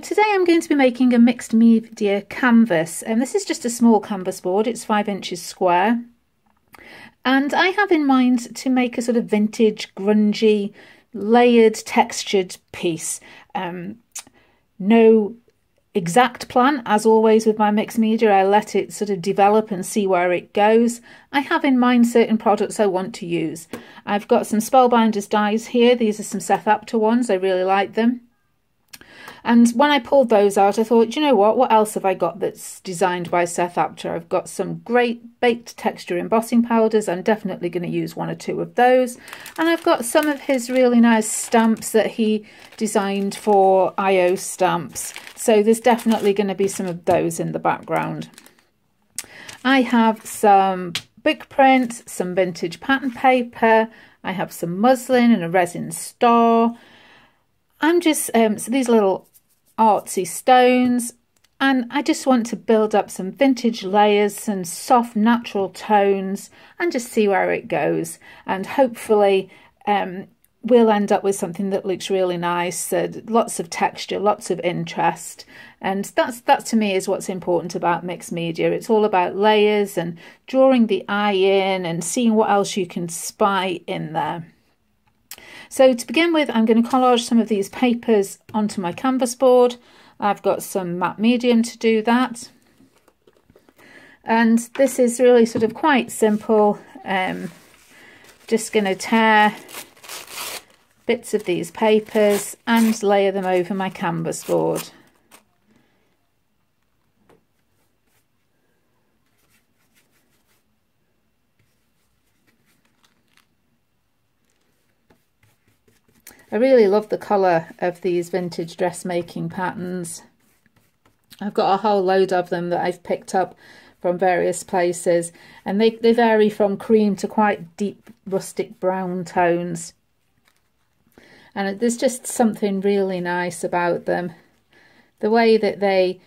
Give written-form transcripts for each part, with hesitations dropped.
today I'm going to be making a mixed media canvas, and this is just a small canvas board. It's 5 inches square, and I have in mind to make a sort of vintage, grungy, layered, textured piece. No exact plan, as always with my mixed media. I let it sort of develop and see where it goes. I have in mind certain products I want to use. I've got some Spellbinders dies here. These are some Seth Apter ones. I really like them. And when I pulled those out, I thought, you know what else have I got that's designed by Seth Apter? I've got some great baked texture embossing powders. I'm definitely going to use 1 or 2 of those. And I've got some of his really nice stamps that he designed for IO stamps. So there's definitely going to be some of those in the background. I have some big print, some vintage pattern paper. I have some muslin and a resin star. I'm just, so these little artsy stones, and I just want to build up some vintage layers, some soft natural tones, and just see where it goes. And hopefully we'll end up with something that looks really nice, lots of texture, lots of interest. And that to me is what's important about mixed media. It's all about layers and drawing the eye in and seeing what else you can spy in there. So to begin with, I'm going to collage some of these papers onto my canvas board. I've got some matte medium to do that. And this is really sort of quite simple. Just going to tear bits of these papers and layer them over my canvas board. I really love the colour of these vintage dressmaking patterns. I've got a whole load of them that I've picked up from various places, and they vary from cream to quite deep rustic brown tones. And there's just something really nice about them. The way that they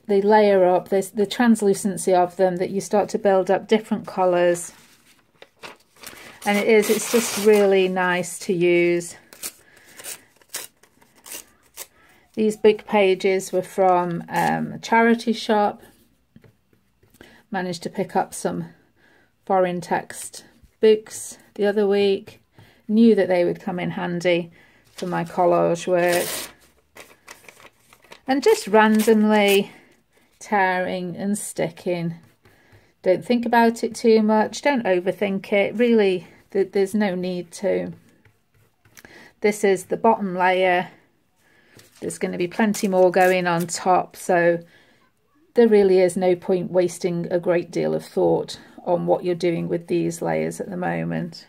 layer up, there's the translucency of them, that you start to build up different colours. And it's just really nice to use. These big pages were from a charity shop. Managed to pick up some foreign text books the other week. Knew that they would come in handy for my collage work. And just randomly tearing and sticking. Don't think about it too much. Don't overthink it. Really, there's no need to. This is the bottom layer. There's going to be plenty more going on top, so there really is no point wasting a great deal of thought on what you're doing with these layers at the moment.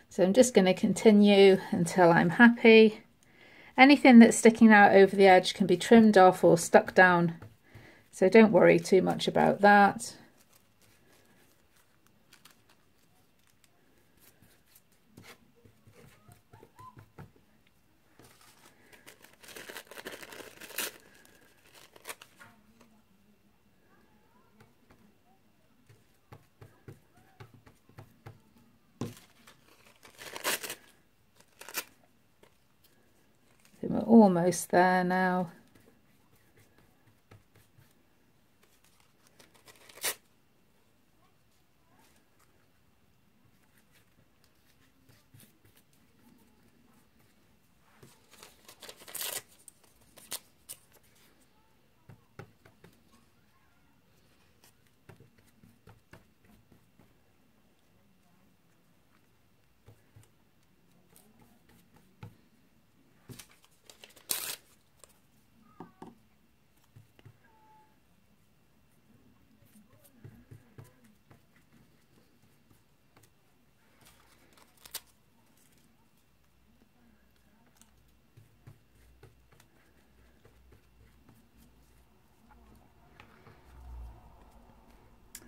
So I'm just going to continue until I'm happy. Anything that's sticking out over the edge can be trimmed off or stuck down, so don't worry too much about that. We're almost there now.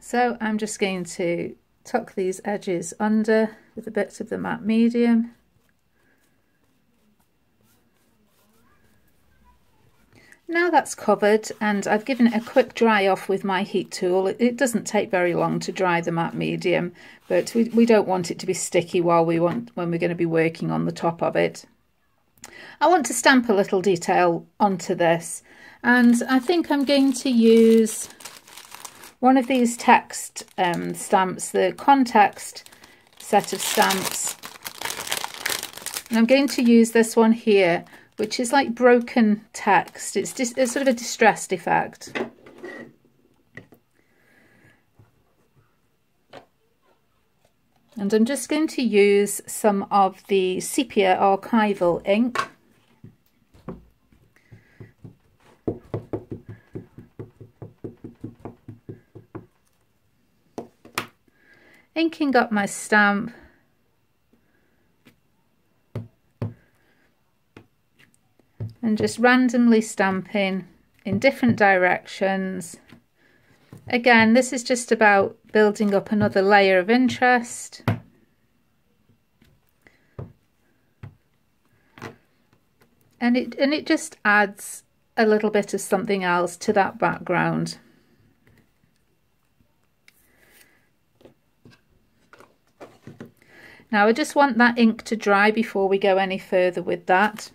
So I'm just going to tuck these edges under with a bit of the matte medium. Now that's covered and I've given it a quick dry off with my heat tool. It doesn't take very long to dry the matte medium, but we don't want it to be sticky when we're going to be working on the top of it. I want to stamp a little detail onto this, and I think I'm going to use one of these text stamps, the context set of stamps. And I'm going to use this one here, which is like broken text. It's sort of a distressed effect. And I'm just going to use some of the sepia archival ink. Inking up my stamp. And just randomly stamping in different directions. Again, this is just about building up another layer of interest. And it just adds a little bit of something else to that background. Now I just want that ink to dry before we go any further with that.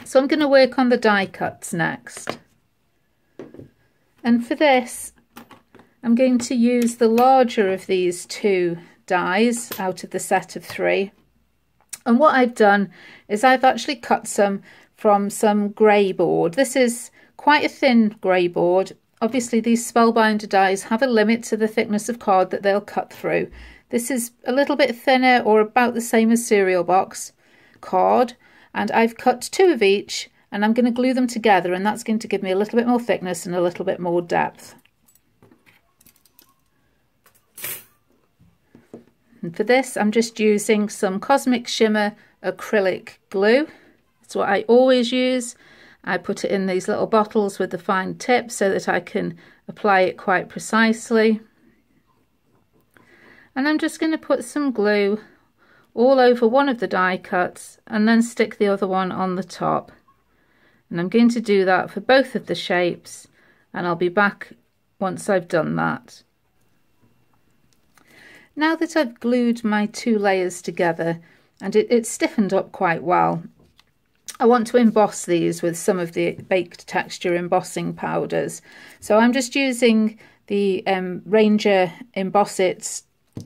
So I'm going to work on the die cuts next. And for this, I'm going to use the larger of these two dies out of the set of 3. And what I've done is I've actually cut some from some grey board. This is quite a thin grey board. Obviously these Spellbinder dies have a limit to the thickness of card that they'll cut through. This is a little bit thinner, or about the same as cereal box card, and I've cut 2 of each, and I'm going to glue them together, and that's going to give me a little bit more thickness and a little bit more depth. And for this I'm just using some Cosmic Shimmer acrylic glue. It's what I always use. I put it in these little bottles with the fine tip so that I can apply it quite precisely. And I'm just going to put some glue all over one of the die cuts and then stick the other one on the top. And I'm going to do that for both of the shapes, and I'll be back once I've done that. Now that I've glued my 2 layers together and it's stiffened up quite well, I want to emboss these with some of the baked texture embossing powders. So I'm just using the Ranger Emboss It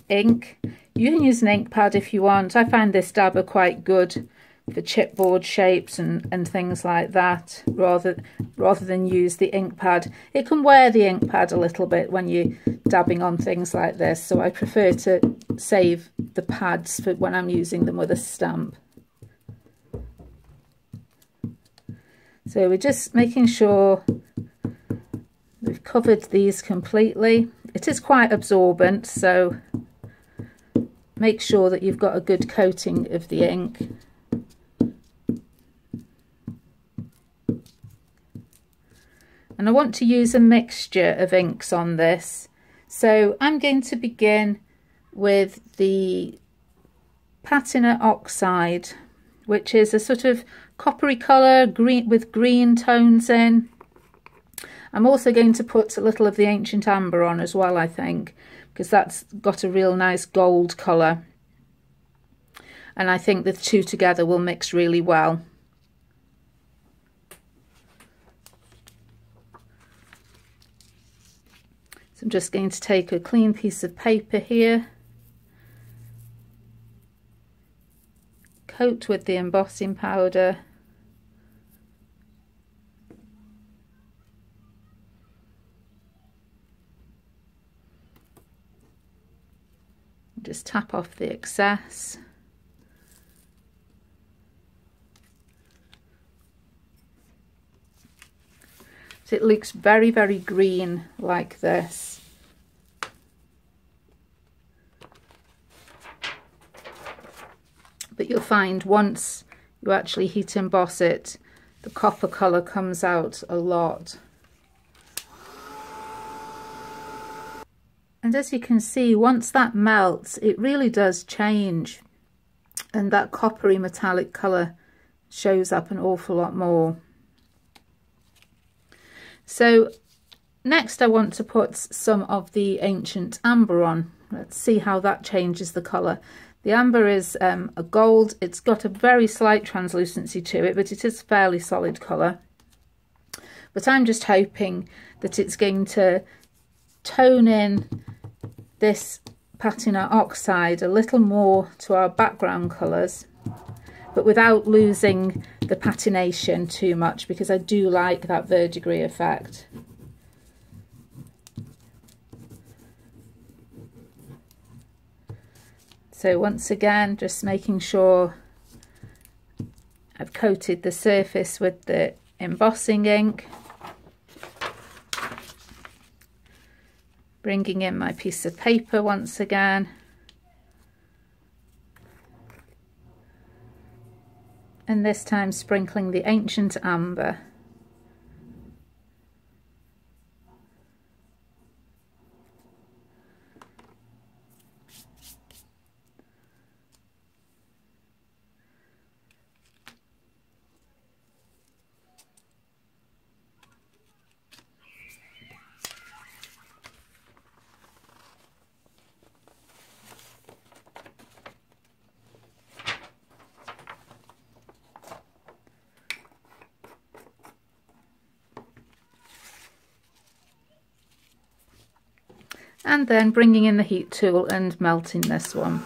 ink. You can use an ink pad if you want. I find this dabber quite good for chipboard shapes and things like that, rather than use the ink pad. It can wear the ink pad a little bit when you're dabbing on things like this, so I prefer to save the pads for when I'm using them with a stamp. So we're just making sure we've covered these completely. It is quite absorbent, so make sure that you've got a good coating of the ink. And I want to use a mixture of inks on this. So I'm going to begin with the Patina Oxide, which is a sort of coppery colour with green tones in. I'm also going to put a little of the Ancient Amber on as well, I think, because that's got a real nice gold colour. And I think the 2 together will mix really well. So I'm just going to take a clean piece of paper here, coat with the embossing powder, just tap off the excess. So it looks very, very green like this. But you'll find once you actually heat emboss it, the copper colour comes out a lot. And as you can see, once that melts, it really does change. And that coppery metallic colour shows up an awful lot more. So next I want to put some of the ancient amber on. Let's see how that changes the colour. The amber is a gold. It's got a very slight translucency to it, but it is fairly solid colour. But I'm just hoping that it's going to tone in this patina oxide a little more to our background colours, but without losing the patination too much, because I do like that verdigris effect. So once again, just making sure I've coated the surface with the embossing ink. Bringing in my piece of paper once again. And this time sprinkling the ancient amber. And then bringing in the heat tool and melting this one.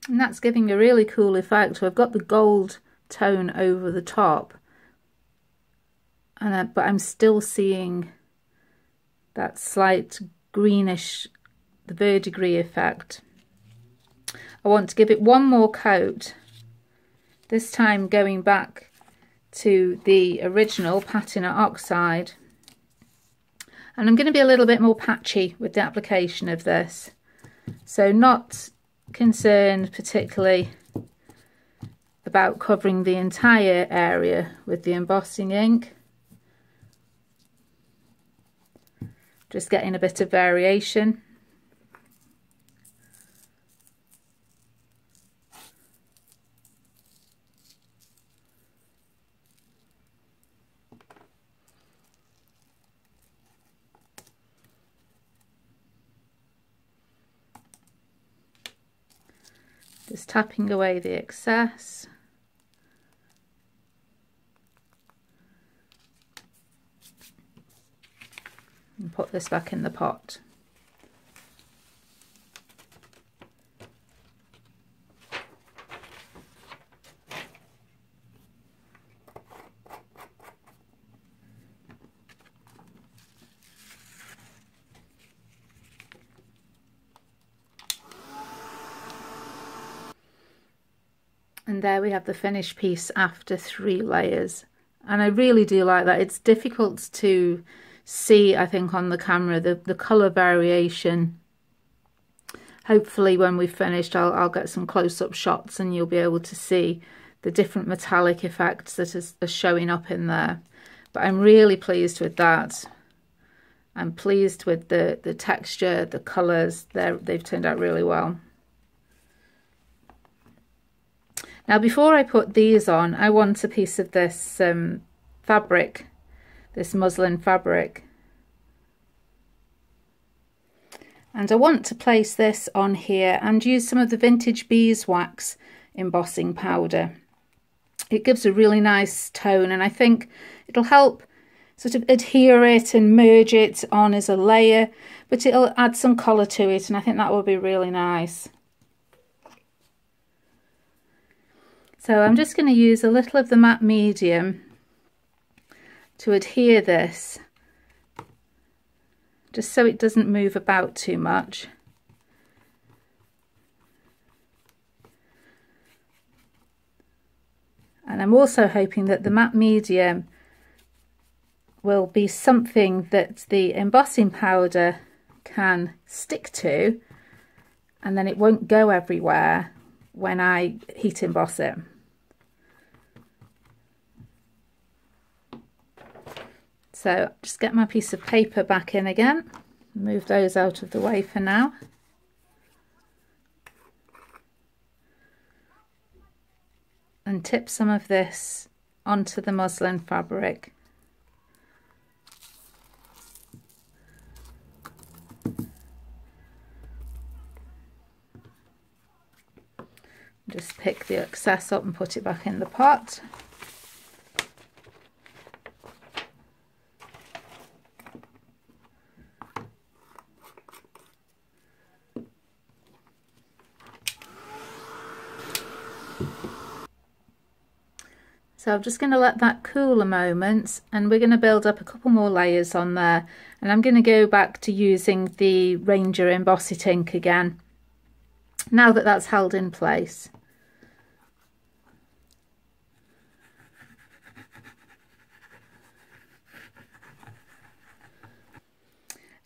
And that's giving a really cool effect. So I've got the gold tone over the top, and but I'm still seeing that slight greenish, the verdigris effect. I want to give it one more coat, this time going back to the original patina oxide, and I'm going to be a little bit more patchy with the application of this, so not concerned particularly about covering the entire area with the embossing ink, just getting a bit of variation. Just tapping away the excess. And put this back in the pot. And there we have the finished piece after 3 layers. And I really do like that. It's difficult to see, I think, on the camera, the colour variation. Hopefully when we've finished, I'll get some close-up shots and you'll be able to see the different metallic effects that are showing up in there. But I'm really pleased with that. I'm pleased with the texture, the colours. They've turned out really well. Now before I put these on, I want a piece of this fabric, this muslin fabric. And I want to place this on here and use some of the vintage beeswax embossing powder. It gives a really nice tone, and I think it'll help sort of adhere it and merge it on as a layer, but it'll add some colour to it, and I think that will be really nice. So I'm just going to use a little of the matte medium to adhere this, just so it doesn't move about too much. And I'm also hoping that the matte medium will be something that the embossing powder can stick to, and then it won't go everywhere when I heat emboss it. So just get my piece of paper back in again, move those out of the way for now. and tip some of this onto the muslin fabric. Just pick the excess up and put it back in the pot. So I'm just going to let that cool a moment, and we're going to build up a couple more layers on there, and I'm going to go back to using the Ranger embossing ink again now that that's held in place.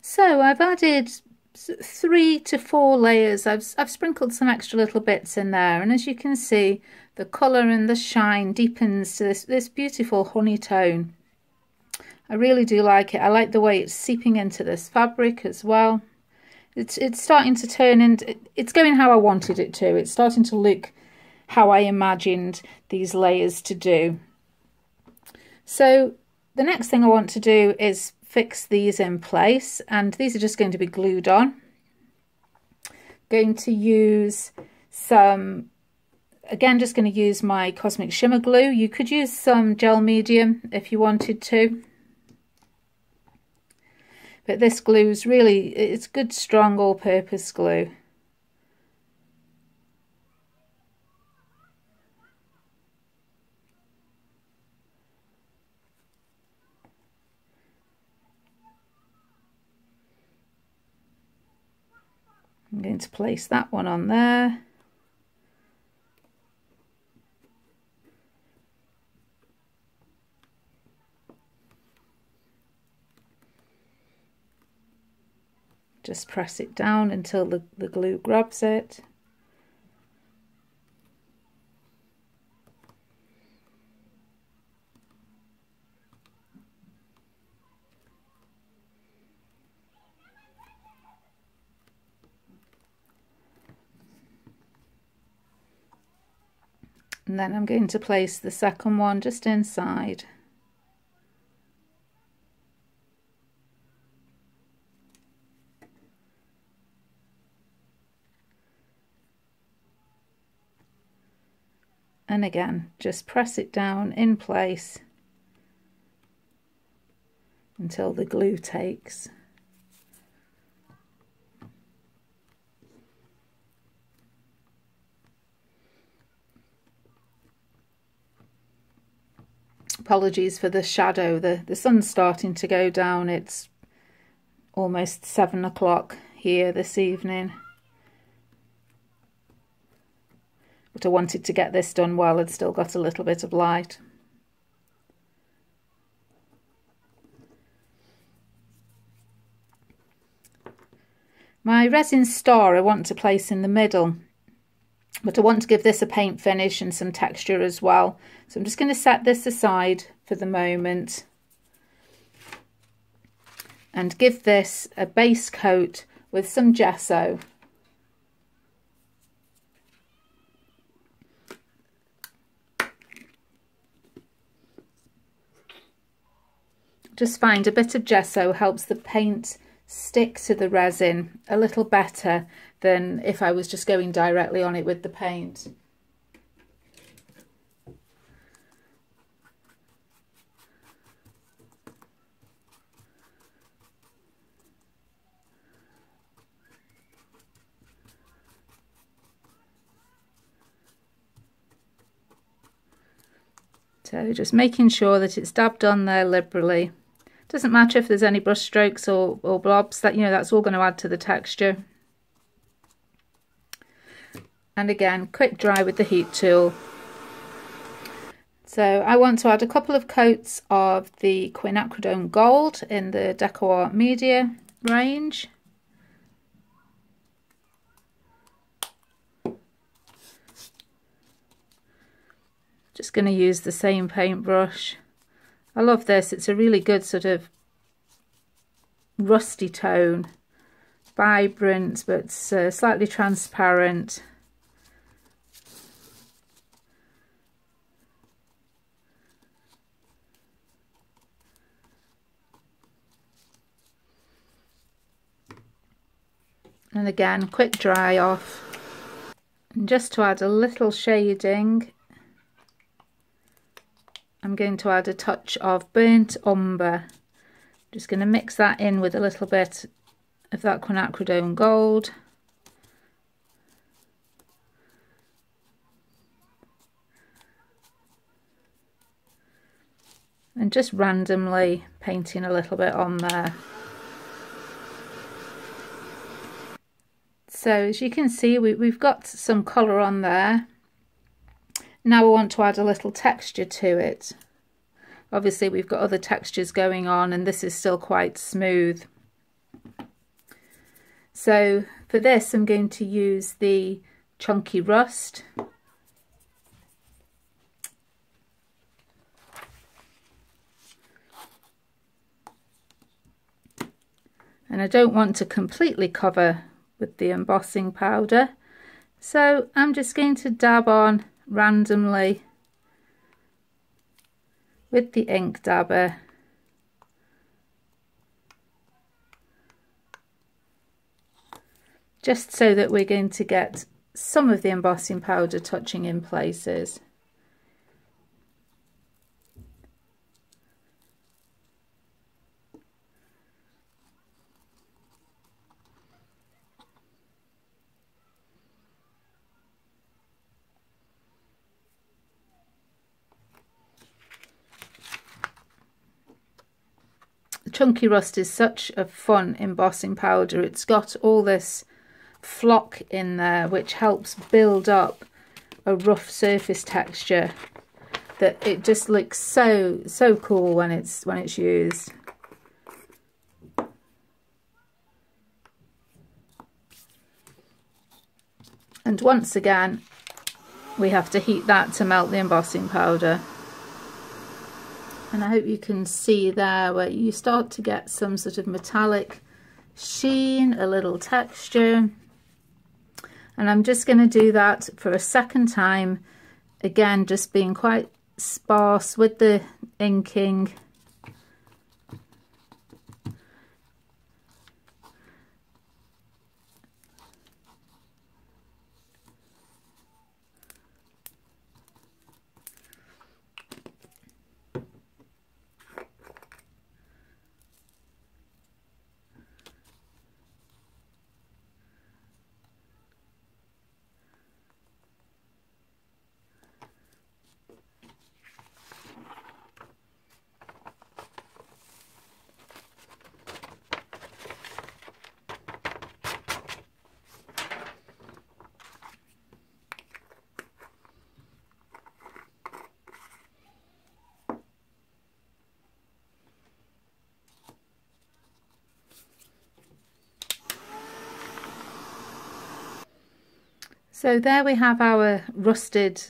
So I've added 3 to 4 layers. I've sprinkled some extra little bits in there, and as you can see, the colour and the shine deepens to this beautiful honey tone. I really do like it. I like the way it's seeping into this fabric as well. It's starting to turn into, it's going how I wanted it to. It's starting to look how I imagined these layers to do. So the next thing I want to do is fix these in place, and these are just going to be glued on. Going to use some, again, just going to use my Cosmic Shimmer glue. You could use some gel medium if you wanted to, but this glue is really, it's good, strong, all-purpose glue. I'm going to place that one on there. Just press it down until the glue grabs it. And then I'm going to place the second one just inside. And again, just press it down in place until the glue takes. Apologies for the shadow, the sun's starting to go down. It's almost 7 o'clock here this evening. But I wanted to get this done while I'd still got a little bit of light. My resin star I want to place in the middle, but I want to give this a paint finish and some texture as well. So I'm just going to set this aside for the moment and give this a base coat with some gesso. Just find a bit of gesso helps the paint stick to the resin a little better than if I was just going directly on it with the paint. So just making sure that it's dabbed on there liberally. Doesn't matter if there's any brush strokes or blobs, that, you know, that's all going to add to the texture. And again, quick dry with the heat tool. So I want to add a couple of coats of the quinacridone gold in the Deco Media range. Just going to use the same paintbrush. I love this, it's a really good sort of rusty tone, vibrant but slightly transparent. And again, quick dry off. And just to add a little shading, I'm going to add a touch of burnt umber. Just going to mix that in with a little bit of that quinacridone gold. And just randomly painting a little bit on there. So as you can see, we've got some colour on there. Now we want to add a little texture to it. Obviously we've got other textures going on and this is still quite smooth. So for this I'm going to use the chunky rust. And I don't want to completely cover with the embossing powder, so I'm just going to dab on randomly with the ink dabber. Just so that we're going to get some of the embossing powder touching in places. Chunky Rust is such a fun embossing powder. It's got all this flock in there which helps build up a rough surface texture that it just looks so cool when it's used. And once again we have to heat that to melt the embossing powder. And I hope you can see there where you start to get some sort of metallic sheen, a little texture. And I'm just going to do that for a second time, again just being quite sparse with the inking. So there we have our rusted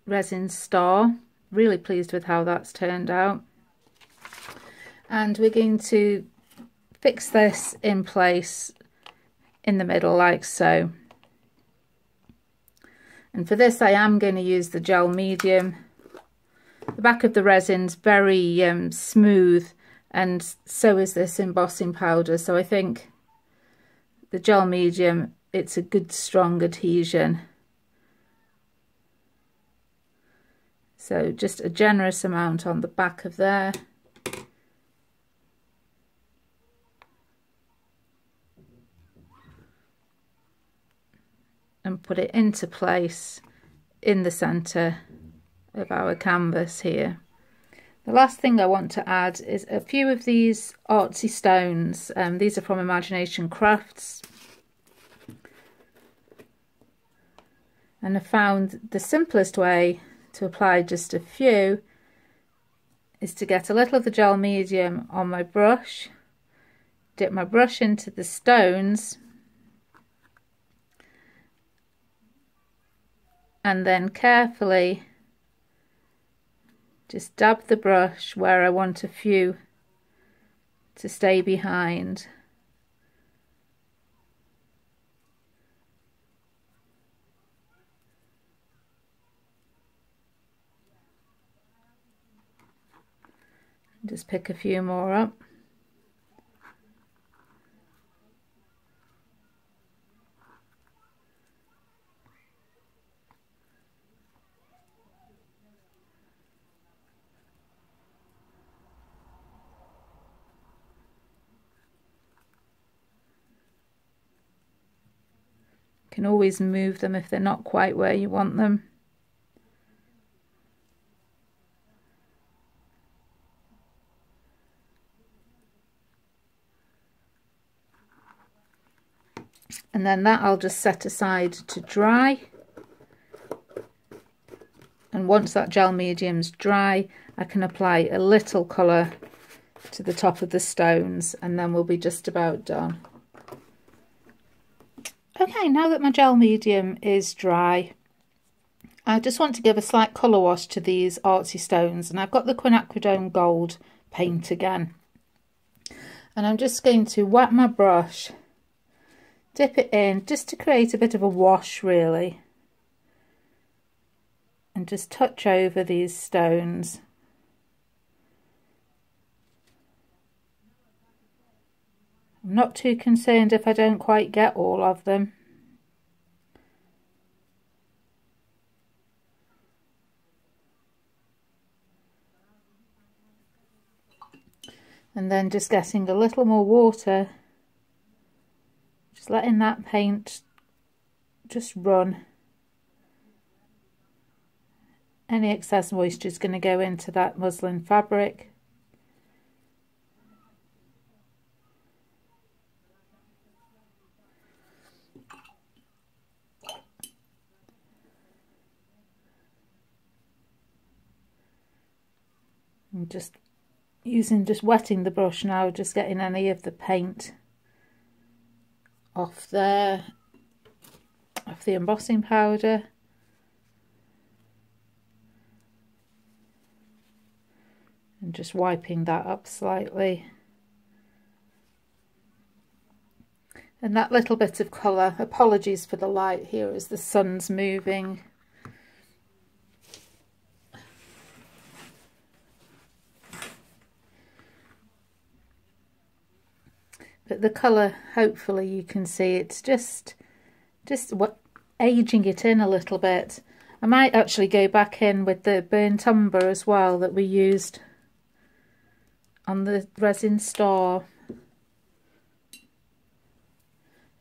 resin star. Really pleased with how that's turned out. And we're going to fix this in place in the middle like so. And for this I am going to use the gel medium. The back of the resin's very smooth, and so is this embossing powder, so I think the gel medium, it's a good strong adhesion. So just a generous amount on the back of there. And put it into place in the centre of our canvas here. The last thing I want to add is a few of these artsy stones. These are from Imagination Crafts. And I found the simplest way to apply just a few is to get a little of the gel medium on my brush, dip my brush into the stones, and then carefully just dab the brush where I want a few to stay behind. Just pick a few more up. can always move them if they're not quite where you want them. And then that I'll just set aside to dry. And once that gel medium's dry, I can apply a little colour to the top of the stones, and then we'll be just about done. Okay, now that my gel medium is dry, I just want to give a slight colour wash to these artsy stones, and I've got the quinacridone gold paint again. And I'm just going to wet my brush, dip it in, just to create a bit of a wash really, and just touch over these stones. I'm not too concerned if I don't quite get all of them. And then just getting a little more water, just letting that paint just run. Any excess moisture is going to go into that muslin fabric. I'm just wetting the brush now, just getting any of the paint off there, off the embossing powder. And just wiping that up slightly. And that little bit of colour, apologies for the light here as the sun's moving. But the colour, hopefully you can see, it's just aging it in a little bit. I might actually go back in with the burnt umber as well that we used on the resin star.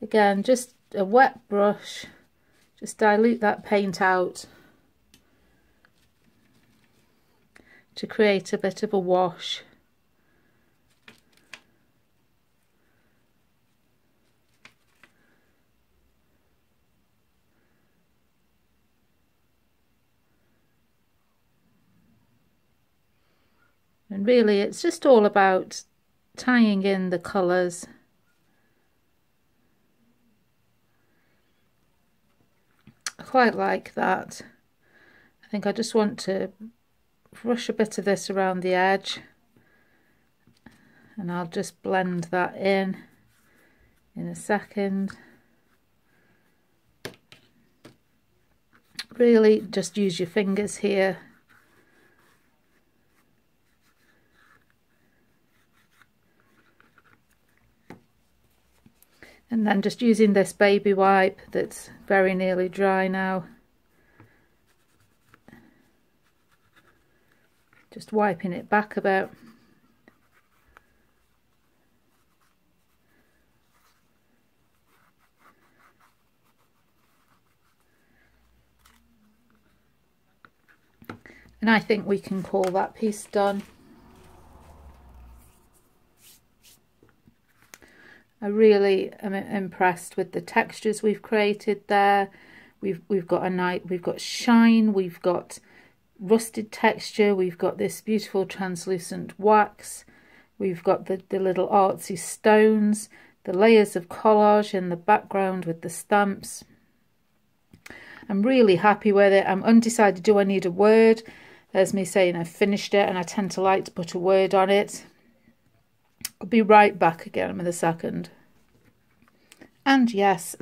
Again, just a wet brush, just dilute that paint out to create a bit of a wash. And really it's just all about tying in the colours. I quite like that. I think I just want to brush a bit of this around the edge, and I'll just blend that in a second. Really just use your fingers here. And then just using this baby wipe that's very nearly dry now. Just wiping it back a bit. And I think we can call that piece done. I really am impressed with the textures we've created there. We've got shine, we've got rusted texture, we've got this beautiful translucent wax, we've got the little artsy stones, the layers of collage in the background with the stamps. I'm really happy with it. I'm undecided, do I need a word? There's me saying I've finished it, and I tend to like to put a word on it. I'll be right back again in a second. And yes,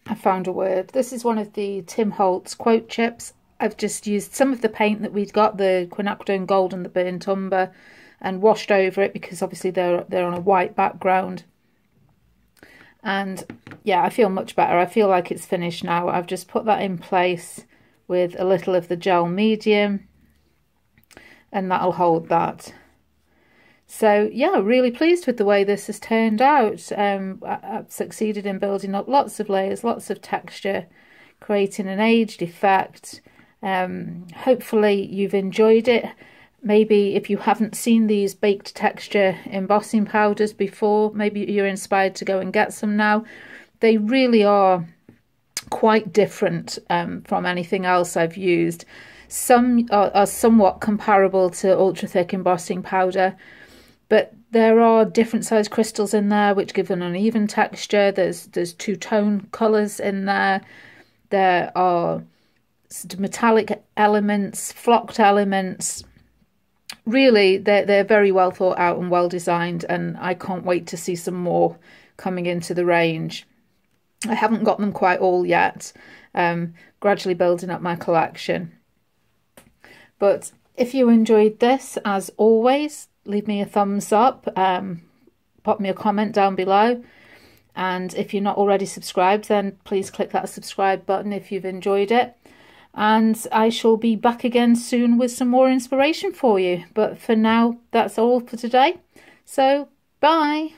I found a word. This is one of the Tim Holtz quote chips. I've just used some of the paint that we'd got, the quinacridone gold and the burnt umber, and washed over it because obviously they're on a white background. And yeah, I feel much better. I feel like it's finished now. I've just put that in place with a little of the gel medium, and that'll hold that. So yeah, really pleased with the way this has turned out. I've succeeded in building up lots of layers, lots of texture, creating an aged effect. Hopefully you've enjoyed it. Maybe if you haven't seen these baked texture embossing powders before, maybe you're inspired to go and get some now. They really are quite different from anything else I've used. Some are somewhat comparable to ultra thick embossing powder, but there are different size crystals in there which give an uneven texture. There's two-tone colours in there. There are metallic elements, flocked elements. Really, they're very well thought out and well designed, and I can't wait to see some more coming into the range. I haven't got them quite all yet, gradually building up my collection. But if you enjoyed this, as always, leave me a thumbs up, pop me a comment down below. And if you're not already subscribed, then please click that subscribe button if you've enjoyed it. And I shall be back again soon with some more inspiration for you. But for now, that's all for today. So, bye.